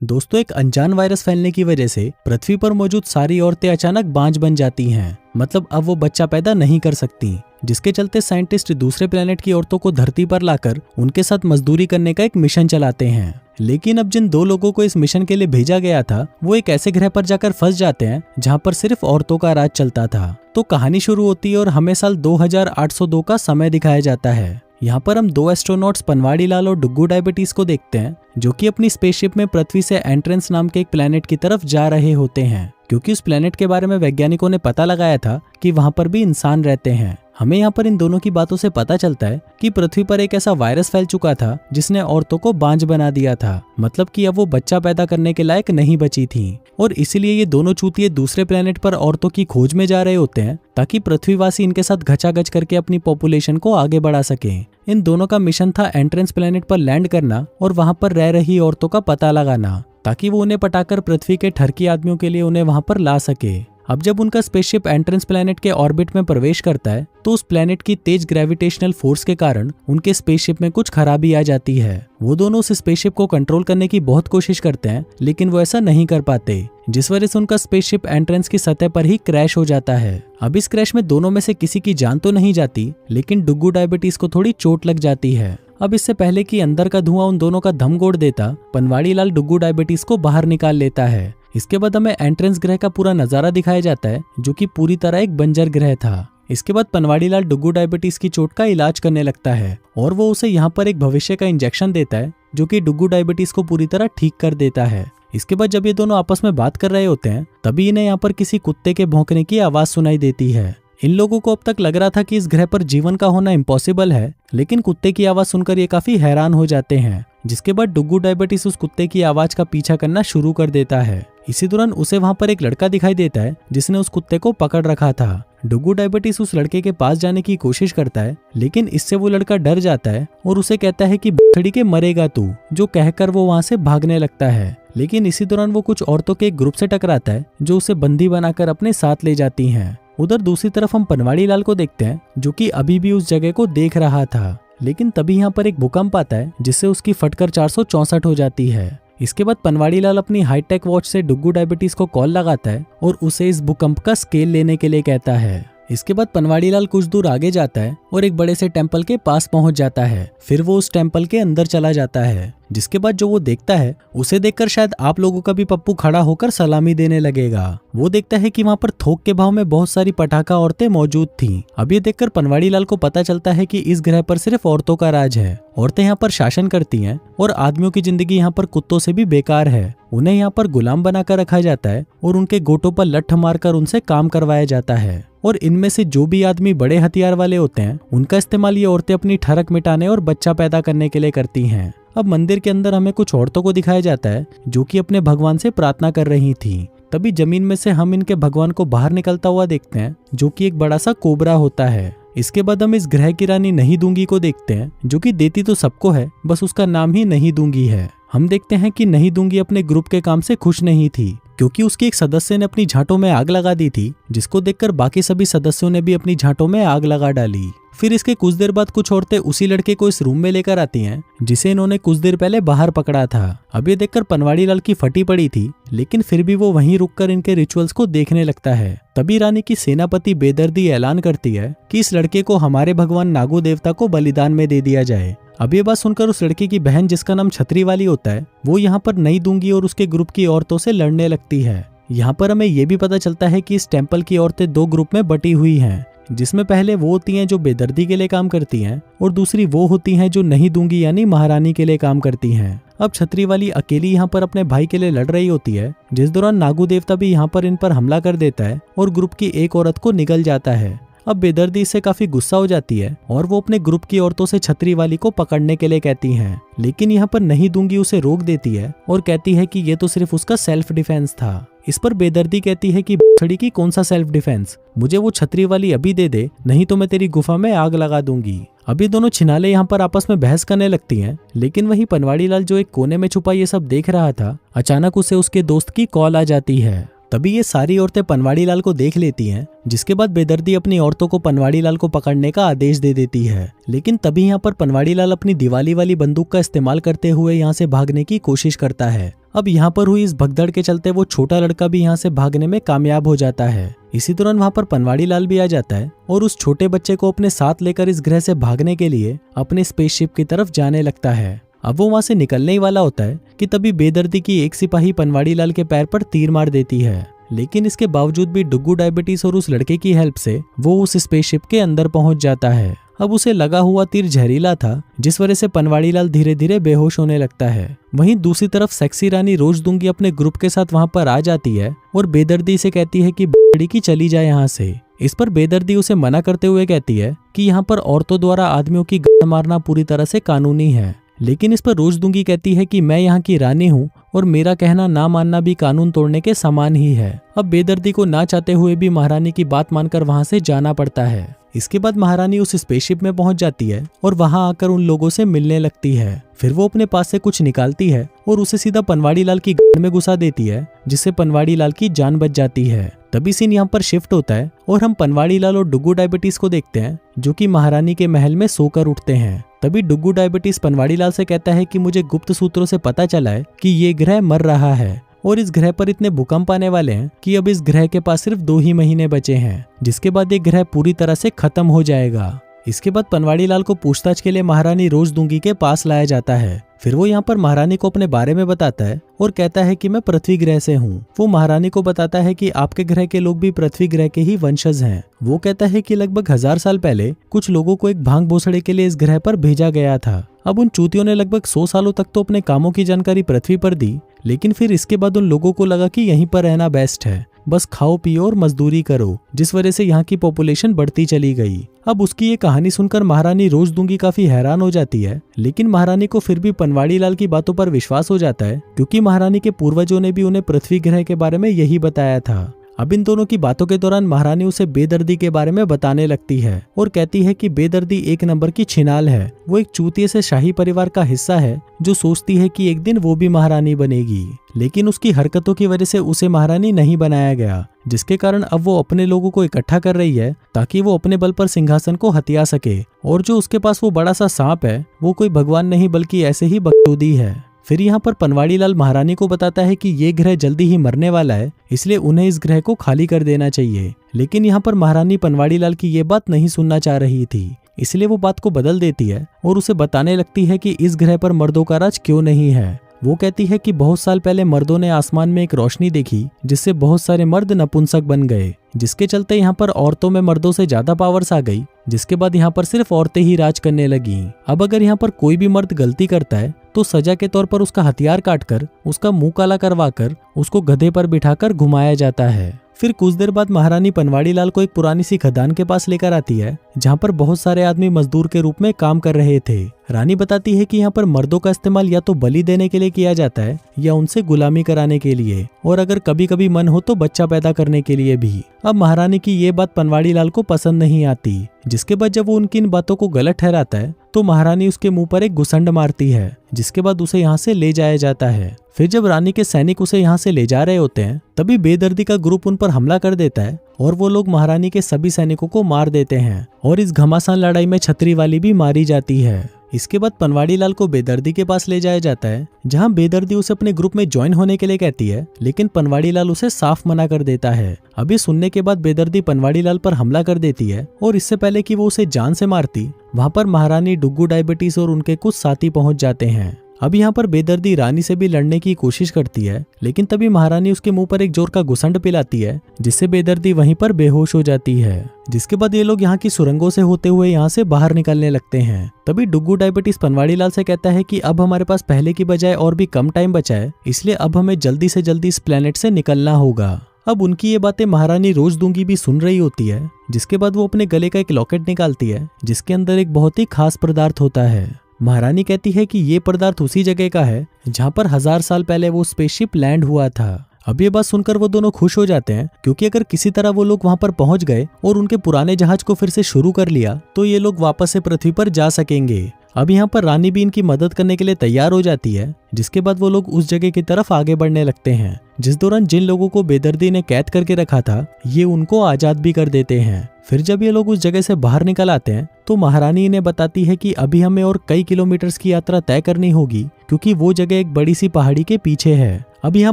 दोस्तों, एक अनजान वायरस फैलने की वजह से पृथ्वी पर मौजूद सारी औरतें अचानक बांझ बन जाती हैं। मतलब अब वो बच्चा पैदा नहीं कर सकती, जिसके चलते साइंटिस्ट दूसरे प्लेनेट की औरतों को धरती पर लाकर उनके साथ मजदूरी करने का एक मिशन चलाते हैं। लेकिन अब जिन 2 लोगों को इस मिशन के लिए भेजा गया था, वो एक ऐसे ग्रह पर जाकर फंस जाते हैं जहाँ पर सिर्फ औरतों का राज चलता था। तो कहानी शुरू होती है और हमें साल 2802 का समय दिखाया जाता है। यहाँ पर हम 2 एस्ट्रोनॉट्स पनवाड़ी लाल और डुग्गू डायबिटीज को देखते हैं, जो कि अपनी स्पेसशिप में पृथ्वी से एंट्रेंस नाम के एक प्लेनेट की तरफ जा रहे होते हैं, क्योंकि उस प्लेनेट के बारे में वैज्ञानिकों ने पता लगाया था कि वहां पर भी इंसान रहते हैं। हमें यहाँ पर इन दोनों की बातों से पता चलता है कि पृथ्वी पर एक ऐसा वायरस फैल चुका था जिसने औरतों को बांझ बना दिया था। मतलब कि अब वो बच्चा पैदा करने के लायक नहीं बची थी, और इसीलिए ये दोनों चूतिए दूसरे प्लेनेट पर औरतों की खोज में जा रहे होते हैं ताकि पृथ्वीवासी इनके साथ घचाघच करके अपनी पॉपुलेशन को आगे बढ़ा सके। इन दोनों का मिशन था एंट्रेंस प्लेनेट पर लैंड करना और वहां पर रह रही औरतों का पता लगाना, ताकि वो उन्हें पटाकर पृथ्वी के ठरकी आदमियों के लिए उन्हें वहां पर ला सके। अब जब उनका स्पेसशिप एंट्रेंस प्लेनेट के ऑर्बिट में प्रवेश करता है, तो उस प्लेनेट की तेज ग्रेविटेशनल फोर्स के कारण उनके स्पेसशिप में कुछ खराबी आ जाती है। वो दोनों उस स्पेसशिप को कंट्रोल करने की बहुत कोशिश करते हैं, लेकिन वो ऐसा नहीं कर पाते, जिस वजह से उनका स्पेसशिप एंट्रेंस की सतह पर ही क्रैश हो जाता है। अब इस क्रैश में दोनों में से किसी की जान तो नहीं जाती, लेकिन डुग्गू डायबिटीज को थोड़ी चोट लग जाती है। अब इससे पहले कि अंदर का धुआं उन दोनों का दम गोड़ देता, पनवाड़ी लाल डुग्गू डायबिटीज को बाहर निकाल लेता है। इसके बाद हमें एंट्रेंस ग्रह का पूरा नजारा दिखाया जाता है, जो कि पूरी तरह एक बंजर ग्रह था। इसके बाद पनवाड़ी लाल डुग्गू डायबिटीज की चोट का इलाज करने लगता है, और वो उसे यहाँ पर एक भविष्य का इंजेक्शन देता है, जो कि डुग्गू डायबिटीज को पूरी तरह ठीक कर देता है। इसके बाद जब ये दोनों आपस में बात कर रहे होते हैं, तभी इन्हें यहाँ पर किसी कुत्ते के भौंकने की आवाज सुनाई देती है। इन लोगों को अब तक लग रहा था कि इस ग्रह पर जीवन का होना इम्पॉसिबल है, लेकिन कुत्ते की आवाज सुनकर ये काफी हैरान हो जाते हैं। जिसके बाद डुग्गू डायबिटीज उस कुत्ते की आवाज का पीछा करना शुरू कर देता है। इसी दौरान उसे वहां पर एक लड़का दिखाई देता है जिसने उस कुत्ते को पकड़ रखा था। डुग्गू डायबिटीज उस लड़के के पास जाने की कोशिश करता है, लेकिन इससे वो लड़का डर जाता है और उसे कहता है कि बछड़ी के मरेगा तू, जो कहकर वो वहां से भागने लगता है। लेकिन इसी दौरान वो कुछ औरतों के एक ग्रुप से टकराता है, जो उसे बंदी बनाकर अपने साथ ले जाती हैं। उधर दूसरी तरफ हम पनवाड़ी लाल को देखते हैं, जो कि अभी भी उस जगह को देख रहा था। लेकिन तभी यहाँ पर एक भूकंप आता है, जिससे उसकी फटकर 464 हो जाती है। इसके बाद पनवाड़ी लाल अपनी हाईटेक वॉच से डुग्गू डायबिटीज को कॉल लगाता है और उसे इस भूकंप का स्केल लेने के लिए कहता है। इसके बाद पनवाड़ी लाल कुछ दूर आगे जाता है और एक बड़े से टेम्पल के पास पहुंच जाता है। फिर वो उस टेम्पल के अंदर चला जाता है, जिसके बाद जो वो देखता है उसे देखकर शायद आप लोगों का भी पप्पू खड़ा होकर सलामी देने लगेगा। वो देखता है कि वहाँ पर थोक के भाव में बहुत सारी पटाखा औरतें मौजूद थीं। अब ये देखकर पनवाड़ी लाल को पता चलता है कि इस ग्रह पर सिर्फ औरतों का राज है। औरतें यहाँ पर शासन करती हैं और आदमियों की जिंदगी यहाँ पर कुत्तों से भी बेकार है। उन्हें यहाँ पर गुलाम बनाकर रखा जाता है और उनके गोटों पर लठ मारकर उनसे काम करवाया जाता है। और इनमें से जो भी आदमी बड़े हथियार वाले होते हैं, उनका इस्तेमाल ये औरतें अपनी ठरक मिटाने और बच्चा पैदा करने के लिए करती हैं। अब मंदिर के अंदर हमें कुछ औरतों को दिखाया जाता है, जो कि अपने भगवान से प्रार्थना कर रही थी। तभी जमीन में से हम इनके भगवान को बाहर निकलता हुआ देखते हैं, जो कि एक बड़ा सा कोबरा होता है। इसके बाद हम इस ग्रह की रानी नहीं दूंगी को देखते हैं, जो कि देती तो सबको है, बस उसका नाम ही नहीं दूंगी है। हम देखते हैं कि नहीं दूंगी अपने ग्रुप के काम से खुश नहीं थी, क्योंकि उसकी एक सदस्य ने अपनी झांटों में आग लगा दी थी, जिसको देखकर बाकी सभी सदस्यों ने भी अपनी झांटों में आग लगा डाली। फिर इसके कुछ देर बाद कुछ औरतें उसी लड़के को इस रूम में लेकर आती हैं, जिसे इन्होंने कुछ देर पहले बाहर पकड़ा था। अब ये देखकर पनवाड़ी लाल की फटी पड़ी थी, लेकिन फिर भी वो वहीं रुककर इनके रिचुअल्स को देखने लगता है। तभी रानी की सेनापति बेदर्दी ऐलान करती है कि इस लड़के को हमारे भगवान नागू देवता को बलिदान में दे दिया जाए। अब ये बात सुनकर उस लड़के की बहन, जिसका नाम छतरी वाली होता है, वो यहाँ पर नहीं दूंगी और उसके ग्रुप की औरतों से लड़ने लगती है। यहाँ पर हमें ये भी पता चलता है कि इस टेम्पल की औरतें 2 ग्रुप में बटी हुई हैं, जिसमें पहले वो होती हैं जो बेदर्दी के लिए काम करती हैं और दूसरी वो होती हैं जो नहीं दूंगी यानी महारानी के लिए काम करती हैं। अब छतरी वाली अकेली यहाँ पर अपने भाई के लिए लड़ रही होती है, जिस दौरान नागू देवता भी यहाँ पर इन पर हमला कर देता है और ग्रुप की एक औरत को निगल जाता है। अब बेदर्दी इससे काफी गुस्सा हो जाती है और वो अपने ग्रुप की औरतों से छतरी वाली को पकड़ने के लिए कहती हैं, लेकिन यहाँ पर नहीं दूंगी उसे रोक देती है और कहती है कि ये तो सिर्फ उसका सेल्फ डिफेंस था। इस पर बेदर्दी कहती है कि छड़ी की कौन सा सेल्फ डिफेंस, मुझे वो छतरी वाली अभी दे दे, नहीं तो मैं तेरी गुफा में आग लगा दूंगी। अभी दोनों छिनाले यहाँ पर आपस में बहस करने लगती हैं, लेकिन वही पनवाड़ी लाल जो एक कोने में छुपा ये सब देख रहा था, अचानक उसे उसके दोस्त की कॉल आ जाती है। तभी ये सारी औरतें पनवाड़ी लाल को देख लेती हैं, जिसके बाद बेदर्दी अपनी औरतों को पनवाड़ी लाल को पकड़ने का आदेश दे देती है। लेकिन तभी यहाँ पर पनवाड़ी लाल अपनी दिवाली वाली बंदूक का इस्तेमाल करते हुए यहाँ से भागने की कोशिश करता है। अब यहाँ पर हुई इस भगदड़ के चलते वो छोटा लड़का भी यहाँ से भागने में कामयाब हो जाता है। इसी दौरान वहाँ पर पनवाड़ी लाल भी आ जाता है और उस छोटे बच्चे को अपने साथ लेकर इस ग्रह से भागने के लिए अपने स्पेसशिप की तरफ जाने लगता है। अब वो वहाँ से निकलने ही वाला होता है कि तभी बेदर्दी की एक सिपाही पनवाड़ी लाल के पैर पर तीर मार देती है। लेकिन इसके बावजूद भी डुग्गू डायबिटीज और उस लड़के की हेल्प से वो उस स्पेसशिप के अंदर पहुंच जाता है। अब उसे लगा हुआ तीर जहरीला था, जिस वजह से पनवाड़ी लाल धीरे धीरे बेहोश होने लगता है। वहीं दूसरी तरफ सेक्सी रानी रोज दूंगी अपने ग्रुप के साथ वहां पर आ जाती है और बेदर्दी से कहती है कि बड़ी की चली जाए यहाँ से। इस पर बेदर्दी उसे मना करते हुए कहती है कि यहाँ पर औरतों द्वारा आदमियों की गांड मारना पूरी तरह से कानूनी है। लेकिन इस पर रोज दूंगी कहती है कि मैं यहाँ की रानी हूँ और मेरा कहना ना मानना भी कानून तोड़ने के समान ही है। अब बेदर्दी को ना चाहते हुए भी महारानी की बात मानकर वहां से जाना पड़ता है। इसके बाद महारानी उस स्पेसशिप में पहुंच जाती है और वहां आकर उन लोगों से मिलने लगती है। फिर वो अपने पास से कुछ निकालती है और उसे सीधा पनवाड़ी लाल की गांड में घुसा देती है, जिससे पनवाड़ी लाल की जान बच जाती है। तभी सीन यहाँ पर शिफ्ट होता है और हम पनवाड़ी लाल और डुग्गू डायबिटीज को देखते हैं, जो कि महारानी के महल में सोकर उठते हैं। तभी डुग्गू डायबिटीज पनवाड़ी लाल से कहता है कि मुझे गुप्त सूत्रों से पता चला है कि ये ग्रह मर रहा है और इस ग्रह पर इतने भूकंप आने वाले हैं कि अब इस ग्रह के पास सिर्फ 2 ही महीने बचे हैं, जिसके बाद ये ग्रह पूरी तरह से खत्म हो जाएगा। इसके बाद पनवाड़ी लाल को पूछताछ के लिए महारानी रोज दूंगी के पास लाया जाता है। फिर वो यहाँ पर महारानी को अपने बारे में बताता है और कहता है कि मैं पृथ्वी ग्रह से हूँ। वो महारानी को बताता है कि आपके ग्रह के लोग भी पृथ्वी ग्रह के ही वंशज हैं। वो कहता है कि लगभग 1000 साल पहले कुछ लोगों को एक भांग भोसड़े के लिए इस ग्रह पर भेजा गया था। अब उन चूतियों ने लगभग 100 सालों तक तो अपने कामों की जानकारी पृथ्वी पर दी, लेकिन फिर इसके बाद उन लोगों को लगा कि यहीं पर रहना बेस्ट है, बस खाओ पियो और मजदूरी करो, जिस वजह से यहाँ की पॉपुलेशन बढ़ती चली गई। अब उसकी ये कहानी सुनकर महारानी रोज दूंगी काफी हैरान हो जाती है, लेकिन महारानी को फिर भी पनवाड़ी लाल की बातों पर विश्वास हो जाता है, क्योंकि महारानी के पूर्वजों ने भी उन्हें पृथ्वी ग्रह के बारे में यही बताया था। अब इन दोनों की बातों के दौरान महारानी उसे बेदर्दी के बारे में बताने लगती है और कहती है कि बेदर्दी 1 नंबर की छिनाल है। वो एक चूतिए से शाही परिवार का हिस्सा है जो सोचती है कि एक दिन वो भी महारानी बनेगी, लेकिन उसकी हरकतों की वजह से उसे महारानी नहीं बनाया गया, जिसके कारण अब वो अपने लोगों को इकट्ठा कर रही है ताकि वो अपने बल पर सिंहासन को हथिया सके। और जो उसके पास वो बड़ा सा सांप है वो कोई भगवान नहीं बल्कि ऐसे ही बकचोदी है। फिर यहाँ पर पनवाड़ी लाल महारानी को बताता है कि ये ग्रह जल्दी ही मरने वाला है, इसलिए उन्हें इस ग्रह को खाली कर देना चाहिए। लेकिन यहाँ पर महारानी पनवाड़ी लाल की ये बात नहीं सुनना चाह रही थी, इसलिए वो बात को बदल देती है और उसे बताने लगती है कि इस ग्रह पर मर्दों का राज क्यों नहीं है। वो कहती है कि बहुत साल पहले मर्दों ने आसमान में एक रोशनी देखी जिससे बहुत सारे मर्द नपुंसक बन गए, जिसके चलते यहाँ पर औरतों में मर्दों से ज्यादा पावर्स आ गई, जिसके बाद यहाँ पर सिर्फ औरतें ही राज करने लगी। अब अगर यहाँ पर कोई भी मर्द गलती करता है तो सजा के तौर पर उसका हथियार काटकर उसका मुंह काला करवाकर उसको गधे पर बिठाकर घुमाया जाता है। फिर कुछ देर बाद महारानी पनवाड़ी लाल को एक पुरानी सी खदान के पास लेकर आती है, जहाँ पर बहुत सारे आदमी मजदूर के रूप में काम कर रहे थे। रानी बताती है कि यहाँ पर मर्दों का इस्तेमाल या तो बलि देने के लिए किया जाता है या उनसे गुलामी कराने के लिए, और अगर कभी कभी मन हो तो बच्चा पैदा करने के लिए भी। अब महारानी की ये बात पनवाड़ी लाल को पसंद नहीं आती, जिसके बाद जब वो उनकी इन बातों को गलत ठहराता है तो महारानी उसके मुंह पर एक घुसंड मारती है, जिसके बाद उसे यहाँ से ले जाया जाता है। फिर जब रानी के सैनिक उसे यहाँ से ले जा रहे होते हैं तभी बेदर्दी का ग्रुप उन पर हमला कर देता है और वो लोग महारानी के सभी सैनिकों को मार देते हैं और इस घमासान लड़ाई में छतरी वाली भी मारी जाती है। इसके बाद पनवाड़ी लाल को बेदर्दी के पास ले जाया जाता है, जहां बेदर्दी उसे अपने ग्रुप में ज्वाइन होने के लिए कहती है, लेकिन पनवाड़ी लाल उसे साफ मना कर देता है। अभी सुनने के बाद बेदर्दी पनवाड़ी लाल पर हमला कर देती है और इससे पहले कि वो उसे जान से मारती, वहां पर महारानी डुग्गू डायबिटीज और उनके कुछ साथी पहुंच जाते हैं। अब यहाँ पर बेदर्दी रानी से भी लड़ने की कोशिश करती है, लेकिन तभी महारानी उसके मुंह पर एक जोर का घुसंड पिलाती है, जिससे बेदर्दी वहीं पर बेहोश हो जाती है। जिसके बाद ये लोग यहाँ की सुरंगों से होते हुए यहाँ से बाहर निकलने लगते हैं। तभी डुग्गू डायबिटीज पनवाड़ी लाल से कहता है कि अब हमारे पास पहले की बजाय और भी कम टाइम बचा है, इसलिए अब हमें जल्दी से जल्दी इस प्लेनेट से निकलना होगा। अब उनकी ये बातें महारानी रोज दूंगी भी सुन रही होती है, जिसके बाद वो अपने गले का एक लॉकेट निकालती है, जिसके अंदर एक बहुत ही खास पदार्थ होता है। महारानी कहती है कि ये पदार्थ उसी जगह का है जहाँ पर 1000 साल पहले वो स्पेसशिप लैंड हुआ था। अब ये बात सुनकर वो दोनों खुश हो जाते हैं, क्योंकि अगर किसी तरह वो लोग वहां पर पहुंच गए और उनके पुराने जहाज को फिर से शुरू कर लिया तो ये लोग वापस से पृथ्वी पर जा सकेंगे। अब यहाँ पर रानी भी इनकी मदद करने के लिए तैयार हो जाती है, जिसके बाद वो लोग उस जगह की तरफ आगे बढ़ने लगते हैं जिस दौरान जिन लोगों को बेदर्दी ने कैद करके रखा था ये उनको आजाद भी कर देते हैं। फिर जब ये लोग उस जगह से बाहर निकल आते हैं तो महारानी इन्हें बताती है कि अभी हमें और कई किलोमीटर्स की यात्रा तय करनी होगी क्योंकि वो जगह एक बड़ी सी पहाड़ी के पीछे है। अब यहाँ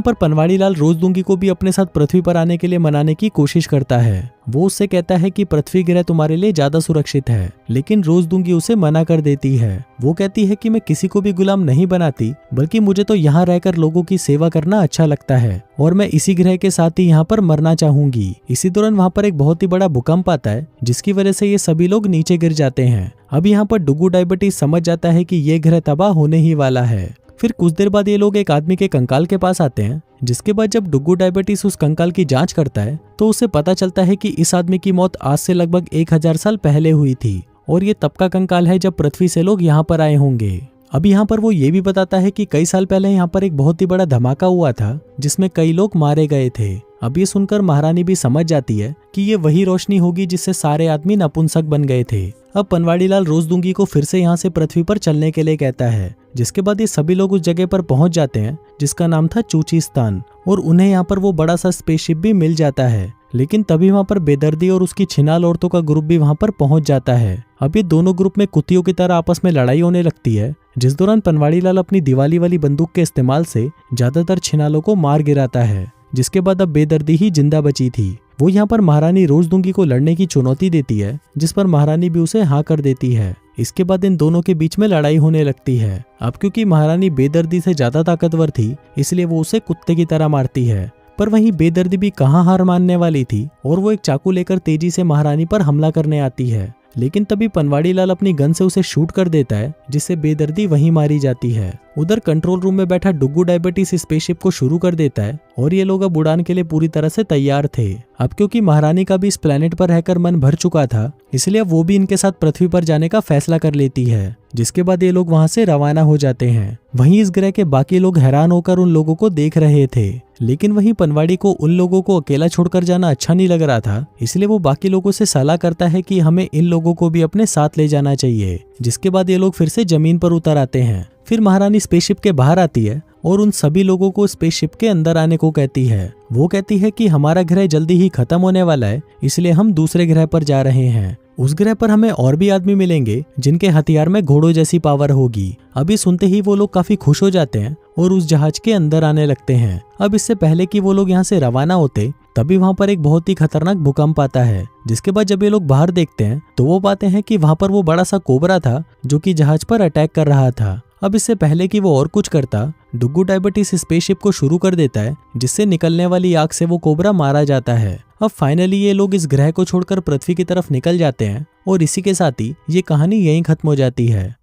पर पनवाड़ी लाल रोजदूंगी को भी अपने साथ पृथ्वी पर आने के लिए मनाने की कोशिश करता है। वो उससे कहता है कि पृथ्वी ग्रह तुम्हारे लिए ज्यादा सुरक्षित है, लेकिन रोजदूंगी उसे मना कर देती है। वो कहती है कि मैं किसी को भी गुलाम नहीं बनाती, बल्कि मुझे तो यहाँ रहकर लोगों की सेवा करना अच्छा लगता है और मैं इसी ग्रह के साथ ही यहाँ पर मरना चाहूंगी। इसी दौरान वहाँ पर एक बहुत ही बड़ा भूकंप आता है जिसकी वजह से ये सभी लोग नीचे गिर जाते हैं। अब यहाँ पर डुगू डायबिटीज समझ जाता है कि ये ग्रह तबाह होने ही वाला है। फिर कुछ देर बाद ये लोग एक आदमी के कंकाल के पास आते हैं, जिसके बाद जब डुगू डायबिटीज उस कंकाल की जांच करता है तो उसे पता चलता है कि इस आदमी की मौत आज से लगभग 1000 साल पहले हुई थी और ये तब का कंकाल है जब पृथ्वी से लोग यहाँ पर आए होंगे। अब यहाँ पर वो ये भी बताता है कि कई साल पहले यहाँ पर एक बहुत ही बड़ा धमाका हुआ था जिसमें कई लोग मारे गए थे। अब ये सुनकर महारानी भी समझ जाती है कि ये वही रोशनी होगी जिससे सारे आदमी नपुंसक बन गए थे। अब पनवाड़ी लाल रोजदूंगी को फिर से यहाँ से पृथ्वी पर चलने के लिए कहता है, जिसके बाद ये सभी लोग उस जगह पर पहुंच जाते हैं जिसका नाम था चूचीस्तान और उन्हें यहाँ पर वो बड़ा सा स्पेसशिप भी मिल जाता है। लेकिन तभी वहाँ पर बेदर्दी और उसकी छिनाल औरतों का ग्रुप भी वहाँ पर पहुंच जाता है। अब ये दोनों ग्रुप में कुत्तियों की तरह आपस में लड़ाई होने लगती है, जिस दौरान पनवाड़ी लाल अपनी दिवाली वाली बंदूक के इस्तेमाल से ज्यादातर छिनालों को मार गिराता है, जिसके बाद अब बेदर्दी ही जिंदा बची थी। वो यहाँ पर महारानी रोजदूंगी को लड़ने की चुनौती देती है, जिस पर महारानी भी उसे हाँ कर देती है। इसके बाद इन दोनों के बीच में लड़ाई होने लगती है। अब क्योंकि महारानी बेदर्दी से ज्यादा ताकतवर थी इसलिए वो उसे कुत्ते की तरह मारती है, पर वहीं बेदर्दी भी कहाँ हार मानने वाली थी और वो एक चाकू लेकर तेजी से महारानी पर हमला करने आती है। लेकिन तभी पनवाड़ी लाल अपनी गन से उसे शूट कर देता है, जिससे बेदर्दी वहीं मारी जाती है। उधर कंट्रोल रूम में बैठा डुगू डायबिटीज स्पेसशिप को शुरू कर देता है और ये लोग अब उड़ान के लिए पूरी तरह से तैयार थे। अब क्योंकि महारानी का भी इस प्लेनेट पर रहकर मन भर चुका था इसलिए वो भी इनके साथ पृथ्वी पर जाने का फैसला कर लेती है, जिसके बाद ये लोग वहां से रवाना हो जाते हैं। वहीं इस ग्रह के बाकी लोग हैरान होकर उन लोगों को देख रहे थे, लेकिन वहीं पनवाड़ी को उन लोगों को अकेला छोड़कर जाना अच्छा नहीं लग रहा था, इसलिए वो बाकी लोगों से सलाह करता है कि हमें इन लोगों को भी अपने साथ ले जाना चाहिए। जिसके बाद ये लोग फिर से जमीन पर उतर आते हैं। फिर महारानी स्पेसशिप के बाहर आती है और उन सभी लोगों को स्पेसशिप के अंदर आने को कहती है। वो कहती है कि हमारा ग्रह जल्दी ही खत्म होने वाला है, इसलिए हम दूसरे ग्रह पर जा रहे हैं। उस ग्रह पर हमें और भी आदमी मिलेंगे जिनके हथियार में घोड़ों जैसी पावर होगी। अभी सुनते ही वो लोग काफी खुश हो जाते हैं और उस जहाज के अंदर आने लगते हैं। अब इससे पहले कि वो लोग यहाँ से रवाना होते तभी वहाँ पर एक बहुत ही खतरनाक भूकंप आता है, जिसके बाद जब ये लोग बाहर देखते हैं तो वो पाते हैं कि वहाँ पर वो बड़ा सा कोबरा था जो कि जहाज पर अटैक कर रहा था। अब इससे पहले कि वो और कुछ करता, डुगू डायबिटीज स्पेसशिप को शुरू कर देता है, जिससे निकलने वाली आग से वो कोबरा मारा जाता है। अब फाइनली ये लोग इस ग्रह को छोड़कर पृथ्वी की तरफ निकल जाते हैं और इसी के साथ ही ये कहानी यहीं खत्म हो जाती है।